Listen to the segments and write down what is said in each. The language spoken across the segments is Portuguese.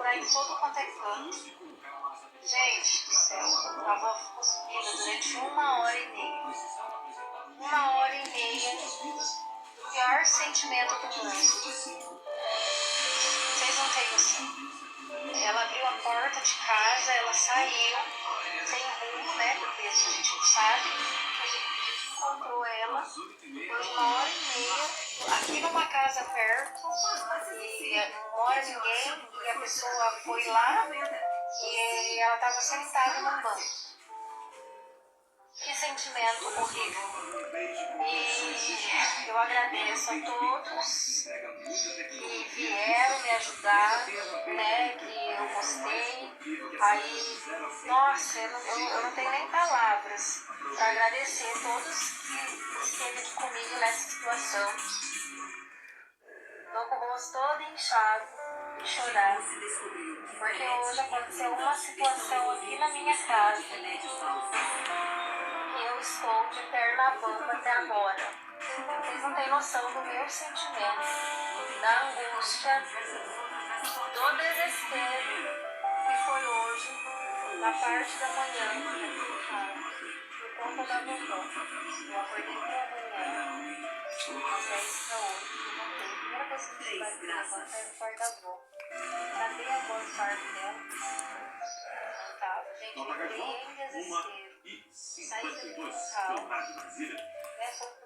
procurar em todo quanto é canto. Gente do céu, a avó ficou sumida durante 1h30. 1h30. O pior sentimento do mundo. Vocês não têm noção. Ela abriu a porta de casa, ela saiu sem rumo, né? Porque a gente não sabe. A gente encontrou ela depois de 1h30 aqui numa casa perto e não mora ninguém e a pessoa foi lá e ela estava sentada num banco. Que sentimento horrível. E eu agradeço a todos que vieram me ajudar, né, que eu gostei. Aí, nossa, eu não tenho nem palavras para agradecer a todos que esteve aqui comigo nessa situação. Tô com o rosto todo inchado de chorar, porque hoje aconteceu uma situação aqui na minha casa. Eu estou de perna bamba até agora. Vocês não têm noção do meu sentimento, da angústia, do desespero que foi hoje, na parte da manhã, por conta da minha avó. Eu acordei pela manhã, às 10 para 8, e voltei. A primeira coisa que eu fiz vai levantar é o quarto da avó. Cadê a voz do quarto dela? Não tava. Gente, eu entrei em desespero. 52 km de Brasília.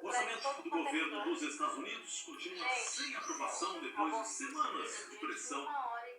O orçamento do governo dos Estados Unidos continua sem aprovação depois de semanas de pressão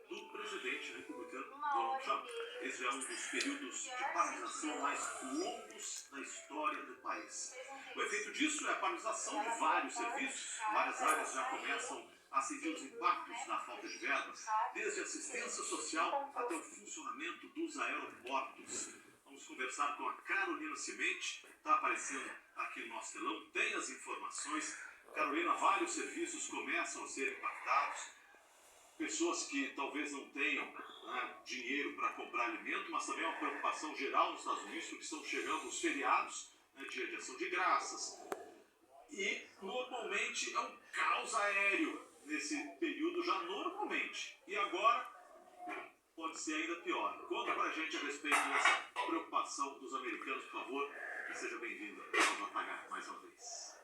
do presidente republicano Donald Trump. Esse é um dos períodos de paralisação mais longos na história do país. O efeito disso é a paralisação de vários serviços. Várias áreas já começam a sentir os impactos da falta de verbas, desde assistência social até o funcionamento dos aeroportos. Vamos conversar com a Carolina Cimente, está aparecendo aqui no nosso telão, tem as informações. Carolina, vários serviços começam a ser impactados, pessoas que talvez não tenham dinheiro para comprar alimento, mas também é uma preocupação geral nos Estados Unidos, porque estão chegando os feriados, dia de ação de graças, e normalmente é um caos aéreo nesse período já normalmente, e agora pode ser ainda pior. Conta pra gente a respeito dessa preocupação dos americanos, por favor, e seja bem-vinda ao JH mais uma vez.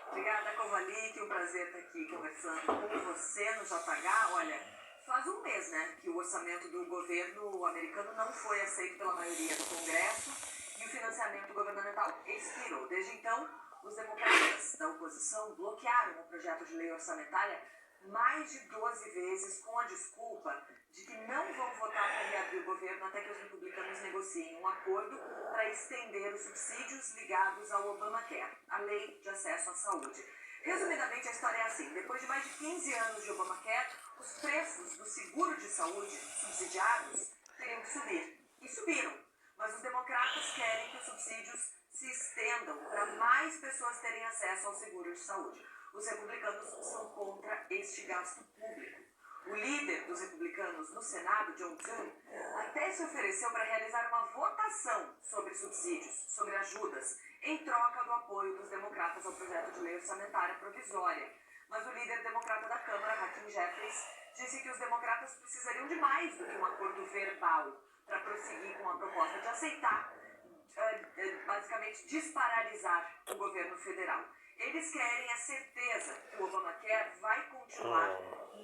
Obrigada, Covali, que um prazer estar aqui conversando com você no JH. Olha, faz um mês, né, que o orçamento do governo americano não foi aceito pela maioria do Congresso e o financiamento governamental expirou. Desde então, os democratas da oposição bloquearam o projeto de lei orçamentária mais de 12 vezes com a desculpa de que não vão votar para reabrir o governo até que os republicanos negociem um acordo para estender os subsídios ligados ao Obamacare, a lei de acesso à saúde. Resumidamente, a história é assim: depois de mais de 15 anos de Obamacare, os preços do seguro de saúde subsidiados teriam que subir. E subiram. Mas os democratas querem que os subsídios se estendam para mais pessoas terem acesso ao seguro de saúde. Os republicanos são contra este gasto público. O líder dos republicanos no Senado, John Thune, até se ofereceu para realizar uma votação sobre subsídios, sobre ajudas, em troca do apoio dos democratas ao projeto de lei orçamentária provisória. Mas o líder democrata da Câmara, Hakeem Jeffries, disse que os democratas precisariam de mais do que um acordo verbal para prosseguir com a proposta de aceitar, basicamente, desparalisar o governo federal. Eles querem a certeza que o Obamacare vai continuar,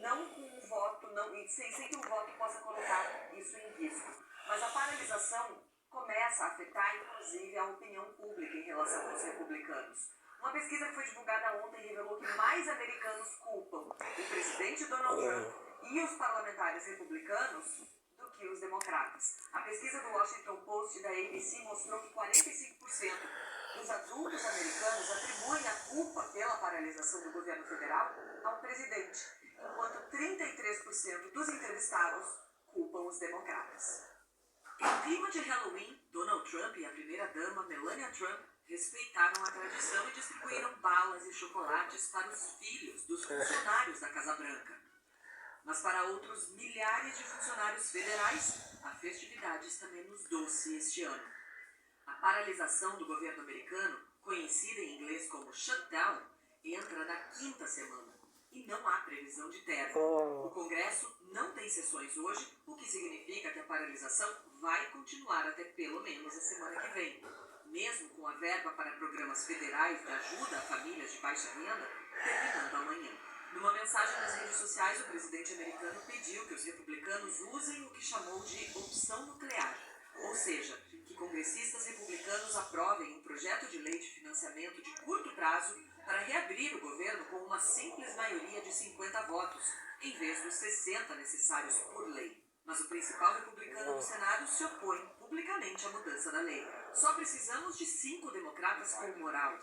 não com um voto, sem que o voto possa colocar isso em risco. Mas a paralisação começa a afetar, inclusive, a opinião pública em relação aos republicanos. Uma pesquisa que foi divulgada ontem revelou que mais americanos culpam o presidente Donald Trump e os parlamentares republicanos do que os democratas. A pesquisa do Washington Post e da ABC mostrou que 45% dos adultos americanos atribuem a culpa pela paralisação do governo federal ao presidente, enquanto 33% dos entrevistados culpam os democratas. Em clima de Halloween, Donald Trump e a primeira-dama Melania Trump respeitaram a tradição e distribuíram balas e chocolates para os filhos dos funcionários da Casa Branca. Mas para outros milhares de funcionários federais, a festividade está menos doce este ano. A paralisação do governo americano, conhecida em inglês como shutdown, entra na 5ª semana. e não há previsão de término. O Congresso não tem sessões hoje, o que significa que a paralisação vai continuar até pelo menos a semana que vem. Mesmo com a verba para programas federais de ajuda a famílias de baixa renda, terminando amanhã. Numa mensagem nas redes sociais, o presidente americano pediu que os republicanos usem o que chamou de opção nuclear, ou seja, que congressistas republicanos aprovem um projeto de lei de financiamento de curto prazo para reabrir o governo com uma simples maioria de 50 votos, em vez dos 60 necessários por lei. Mas o principal republicano no Senado se opõe publicamente à mudança da lei. Só precisamos de 5 democratas com moral.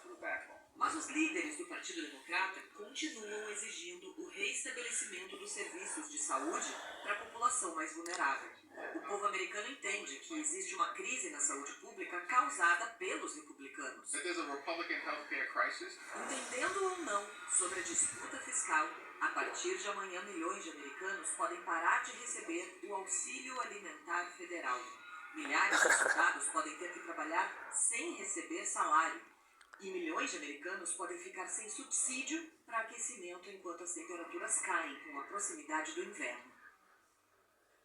Mas os líderes do Partido Democrata continuam exigindo o reestabelecimento dos serviços de saúde para a população mais vulnerável. O povo americano entende que existe uma crise na saúde pública causada pelos republicanos. Entendendo ou não sobre a disputa fiscal, a partir de amanhã milhões de americanos podem parar de receber o auxílio alimentar federal. Milhares de soldados podem ter que trabalhar sem receber salário. E milhões de americanos podem ficar sem subsídio para aquecimento enquanto as temperaturas caem com a proximidade do inverno.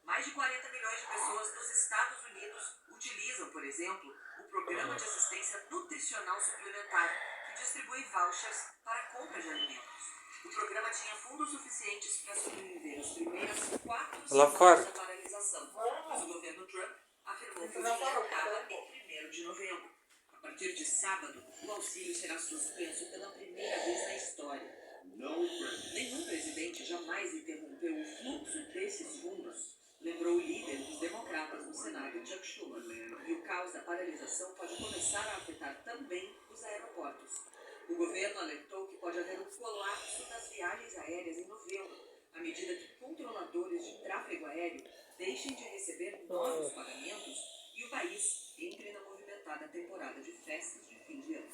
Mais de 40 milhões de pessoas nos Estados Unidos utilizam, por exemplo, o Programa de Assistência Nutricional Suplementar, que distribui vouchers para a compra de alimentos. O programa tinha fundos suficientes para sobreviver às primeiras 4 semanas da paralisação, mas o governo Trump afirmou que o dinheiro acaba em 1º de novembro. A partir de sábado, o auxílio será suspenso pela primeira vez na história. Nenhum presidente jamais interrompeu o fluxo desses fundos, lembrou o líder dos democratas no Senado, Chuck Schumer. E o caos da paralisação pode começar a afetar também os aeroportos. O governo alertou que pode haver um colapso das viagens aéreas em novembro, à medida que controladores de tráfego aéreo deixem de receber novos pagamentos e o país entre na movimentada temporada de festas de fim de ano.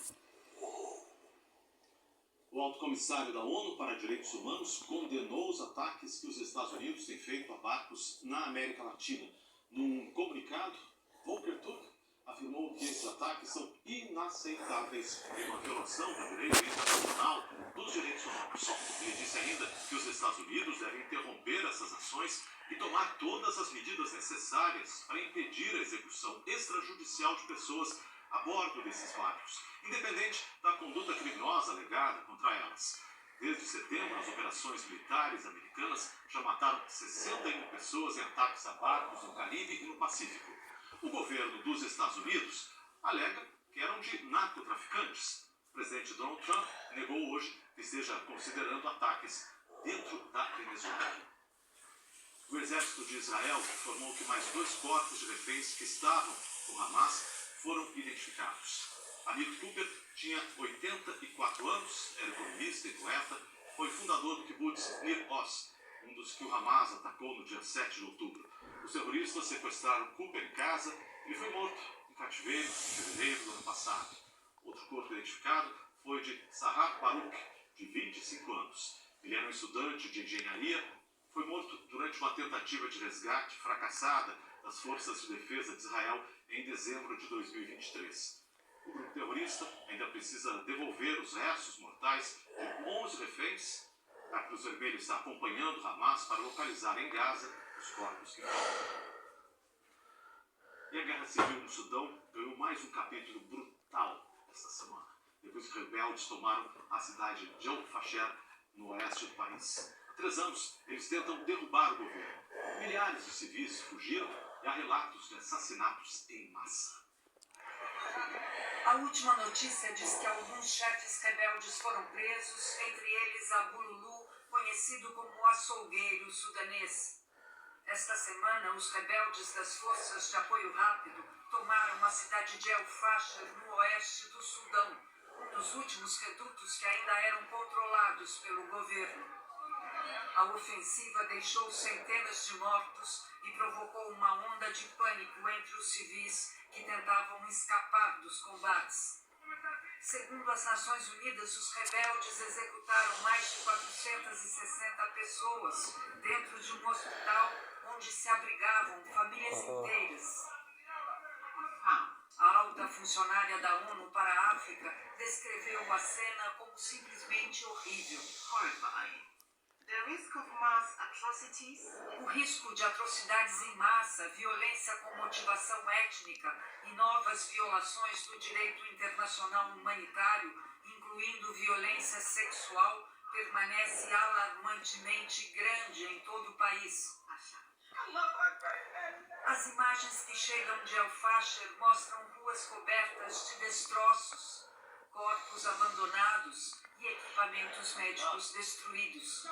O alto comissário da ONU para Direitos Humanos condenou os ataques que os Estados Unidos têm feito a barcos na América Latina. Num comunicado, Volker Turk afirmou que esses ataques são inaceitáveis e uma violação do direito internacional dos direitos humanos. Ele disse ainda que os Estados Unidos devem interromper essas ações e tomar todas as medidas necessárias para impedir a execução extrajudicial de pessoas a bordo desses barcos, independente da conduta criminosa alegada contra elas. Desde setembro, as operações militares americanas já mataram 61 pessoas em ataques a barcos no Caribe e no Pacífico. O governo dos Estados Unidos alega que eram de narcotraficantes. O presidente Donald Trump negou hoje que esteja considerando ataques dentro da Venezuela. O exército de Israel informou que mais 2 corpos de reféns que estavam com Hamas foram identificados. Amit Cooper tinha 84 anos, era economista e poeta, foi fundador do kibbutz Nir Oz, um dos que o Hamas atacou no dia 7 de outubro. Os terroristas sequestraram Cooper em casa e foi morto em cativeiro em fevereiro do ano passado. Outro corpo identificado foi de Sahar Baruch, de 25 anos. Ele era um estudante de engenharia, foi morto durante uma tentativa de resgate fracassada das Forças de Defesa de Israel em dezembro de 2023. O grupo terrorista ainda precisa devolver os restos mortais de 11 reféns. A Cruz Vermelha está acompanhando Hamas para localizar em Gaza os corpos que faltam. E a guerra civil no Sudão ganhou mais um capítulo brutal esta semana, depois que rebeldes tomaram a cidade de El Fasher, no oeste do país. Há 3 anos, eles tentam derrubar o governo. Milhares de civis fugiram e há relatos de assassinatos em massa. A última notícia diz que alguns chefes rebeldes foram presos, entre eles Abu Lulu, conhecido como o açougueiro sudanês. Esta semana, os rebeldes das Forças de Apoio Rápido tomaram a cidade de El Fasher, no oeste do Sudão, um dos últimos redutos que ainda eram controlados pelo governo. A ofensiva deixou centenas de mortos e provocou uma onda de pânico entre os civis que tentavam escapar dos combates. Segundo as Nações Unidas, os rebeldes executaram mais de 460 pessoas dentro de um hospital onde se abrigavam famílias inteiras. A alta funcionária da ONU para a África descreveu a cena como simplesmente horrível. O risco de atrocidades em massa, violência com motivação étnica e novas violações do direito internacional humanitário, incluindo violência sexual, permanece alarmantemente grande em todo o país. As imagens que chegam de El Fasher mostram ruas cobertas de destroços, corpos abandonados e equipamentos médicos destruídos.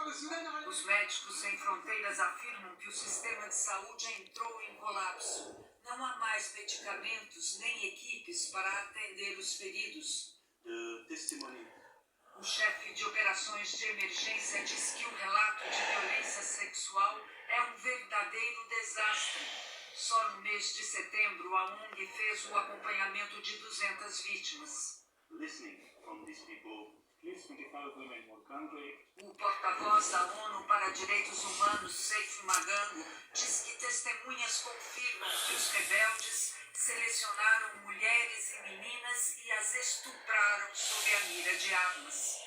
Os Médicos Sem Fronteiras afirmam que o sistema de saúde entrou em colapso. Não há mais medicamentos nem equipes para atender os feridos. O chefe de operações de emergência diz que o relato de violência sexual é um verdadeiro desastre. Só no mês de setembro, a ONG fez o acompanhamento de 200 vítimas. O porta-voz da ONU para Direitos Humanos, Seif Magango, diz que testemunhas confirmam que os rebeldes selecionaram mulheres e meninas e as estupraram sob a mira de armas.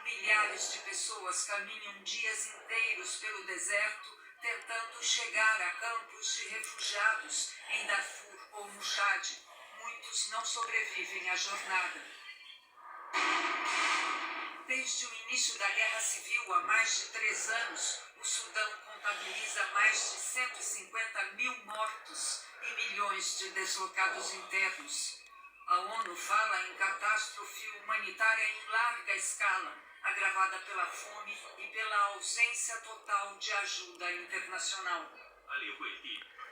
Milhares de pessoas caminham dias inteiros pelo deserto tentando chegar a campos de refugiados em Darfur ou no Chad. Muitos não sobrevivem à jornada. Desde o início da Guerra Civil, há mais de 3 anos, o Sudão contabiliza mais de 150 mil mortos e milhões de deslocados internos. A ONU fala em catástrofe humanitária em larga escala, agravada pela fome e pela ausência total de ajuda internacional.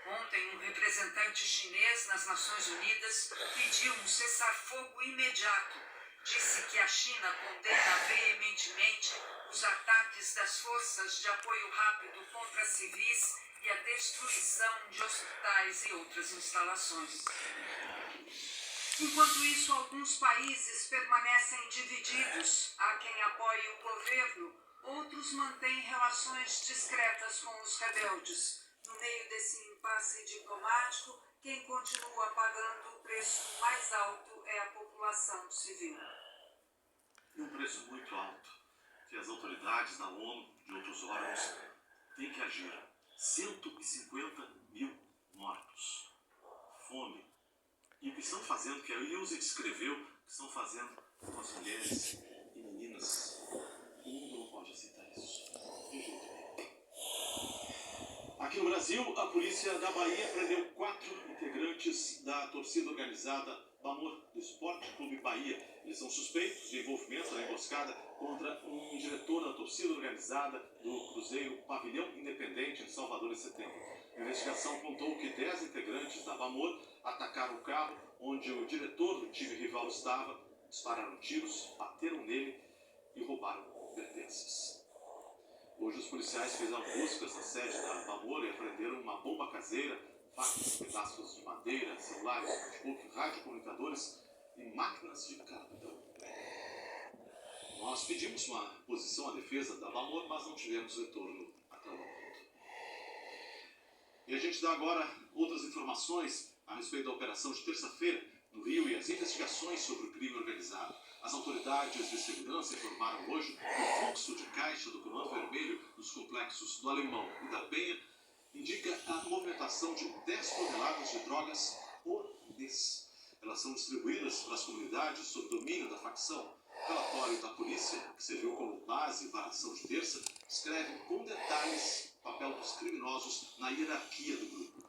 Ontem, um representante chinês nas Nações Unidas pediu um cessar-fogo imediato. Disse que a China condena veementemente os ataques das forças de apoio rápido contra civis e a destruição de hospitais e outras instalações. Enquanto isso, alguns países permanecem divididos. Há quem apoie o governo, outros mantêm relações discretas com os rebeldes. No meio desse impasse diplomático, quem continua pagando o preço mais alto é a população civil. E um preço muito alto, que as autoridades da ONU e outros órgãos têm que agir. 150 mil mortos. Fome. E o que estão fazendo, que a Ilse descreveu, o que estão fazendo com as mulheres e meninas. O mundo não pode aceitar isso. Aqui no Brasil, a polícia da Bahia prendeu 4 integrantes da torcida organizada Bamor, do Esporte Clube Bahia. Eles são suspeitos de envolvimento na emboscada contra um diretor da torcida organizada do Cruzeiro Pavilhão Independente em Salvador em setembro. A investigação apontou que 10 integrantes da Bamor atacaram o carro onde o diretor do time rival estava, dispararam tiros, bateram nele e roubaram pertences. Hoje os policiais fizeram buscas na sede da Bamor e apreenderam uma bomba caseira, facas, pedaços de madeira, celulares, notebook, radiocomunicadores e máquinas de cartão. Nós pedimos uma posição à defesa da Bamor, mas não tivemos retorno até o momento. E a gente dá agora outras informações a respeito da operação de terça-feira no Rio e as investigações sobre o crime organizado. As autoridades de segurança informaram hoje que o fluxo de caixa do Comando Vermelho nos complexos do Alemão e da Penha indica a movimentação de 10 toneladas de drogas por mês. Elas são distribuídas para as comunidades sob domínio da facção. O relatório da polícia, que serviu como base para a ação de terça, descreve com detalhes o papel dos criminosos na hierarquia do grupo.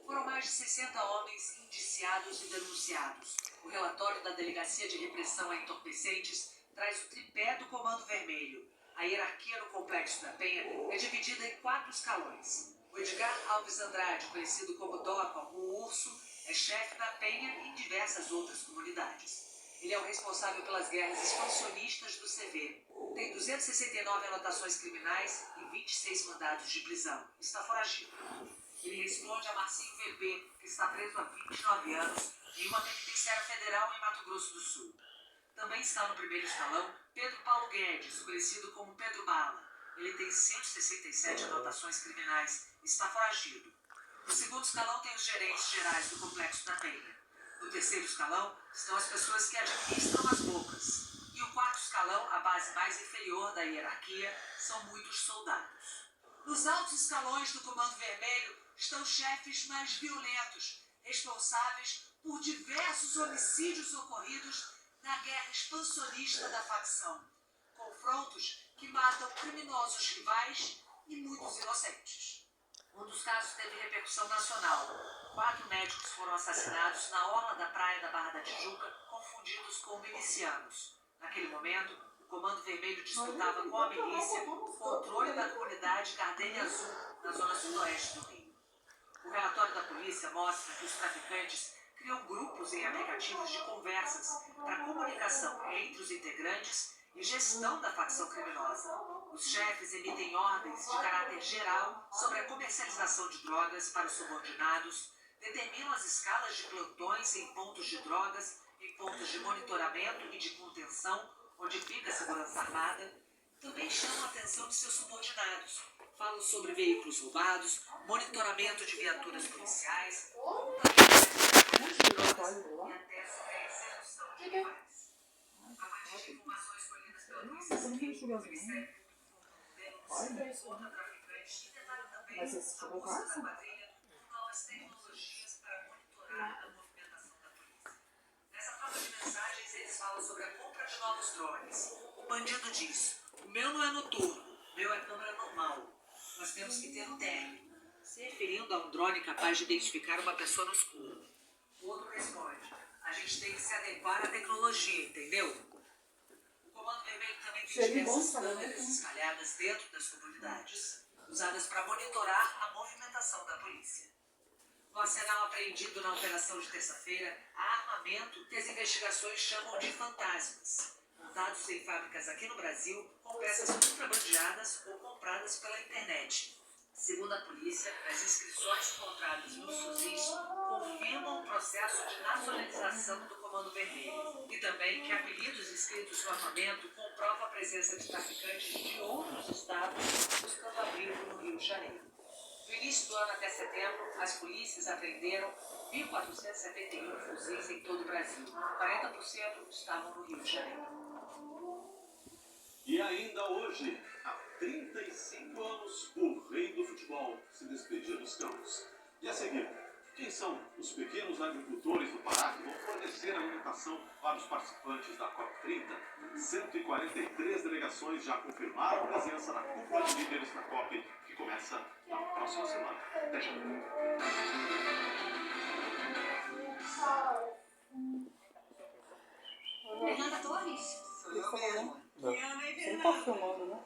Foram mais de 60 homens indiciados e denunciados. O relatório da Delegacia de Repressão a Entorpecentes traz o tripé do Comando Vermelho. A hierarquia no Complexo da Penha é dividida em 4 escalões. O Edgar Alves Andrade, conhecido como Dopa, o Urso, é chefe da Penha e em diversas outras comunidades. Ele é o responsável pelas guerras expansionistas do CV. Tem 269 anotações criminais e 26 mandados de prisão. Está foragido. Ele responde a Marcinho Verbê, que está preso há 29 anos em uma penitenciária federal em Mato Grosso do Sul. Também está no primeiro escalão Pedro Paulo Guedes, conhecido como Pedro Bala. Ele tem 167 anotações criminais e está foragido. No segundo escalão tem os gerentes gerais do Complexo da Penha. No terceiro escalão estão as pessoas que administram as bocas. E o quarto escalão, a base mais inferior da hierarquia, são muitos soldados. Nos altos escalões do Comando Vermelho estão chefes mais violentos, responsáveis por diversos homicídios ocorridos na guerra expansionista da facção. Confrontos que matam criminosos rivais e muitos inocentes. Um dos casos teve repercussão nacional. 4 médicos foram assassinados na orla da praia da Barra da Tijuca, confundidos com milicianos. Naquele momento, o Comando Vermelho disputava com a milícia o controle da comunidade Gardenia Azul, na zona sudoeste do Rio. O relatório da polícia mostra que os traficantes criam grupos em aplicativos de conversas para comunicação entre os integrantes e gestão da facção criminosa. Os chefes emitem ordens de caráter geral sobre a comercialização de drogas para os subordinados, determinam as escalas de plantões em pontos de drogas, em pontos de monitoramento e de contenção, onde fica a segurança armada. Também chamam a atenção de seus subordinados. Falam sobre veículos roubados, monitoramento de viaturas policiais, comportamento de drogas e até sobre a execução de rivais. A partir de informações colhidas pela polícia civil, o Ministério Público denunciou outra traficante e detalha também a busca da quadrilha por novas tecnologias para monitorar a movimentação da polícia. Nessa troca de mensagens, eles falam sobre a compra de novos drones. O bandido diz: o meu não é noturno, o meu é câmera normal. Nós temos que ter um término, se referindo a um drone capaz de identificar uma pessoa no escuro. O outro responde: a gente tem que se adequar à tecnologia, entendeu? O Comando Vermelho também tem diversas câmeras espalhadas dentro das comunidades, usadas para monitorar a movimentação da polícia. No arsenal apreendido na operação de terça-feira, há armamento que as investigações chamam de fantasmas, montados em fábricas aqui no Brasil com peças contrabandeadas ou compradas pela internet. Segundo a polícia, as inscrições encontradas nos fuzis confirmam o processo de nacionalização do Comando Vermelho e também que apelidos escritos no armamento comprovam a presença de traficantes de outros estados buscando abrigo no Rio de Janeiro. No início do ano até setembro, as polícias apreenderam 1.471 fuzis em todo o Brasil. 40% estavam no Rio de Janeiro. E ainda hoje, há 35 anos, o rei do futebol se despedia dos campos. E a seguir, quem são os pequenos agricultores do Pará que vão fornecer alimentação para os participantes da COP30? 143 delegações já confirmaram presença na cúpula de líderes da COP, que começa na próxima semana. Até já. Fernanda Torres? Você não tá filmando, né?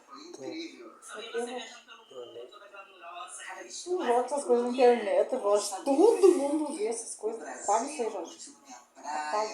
Não joga essas coisas na internet, eu gosto. Todo mundo vê essas coisas. Apaga isso aí, gente. Apaga.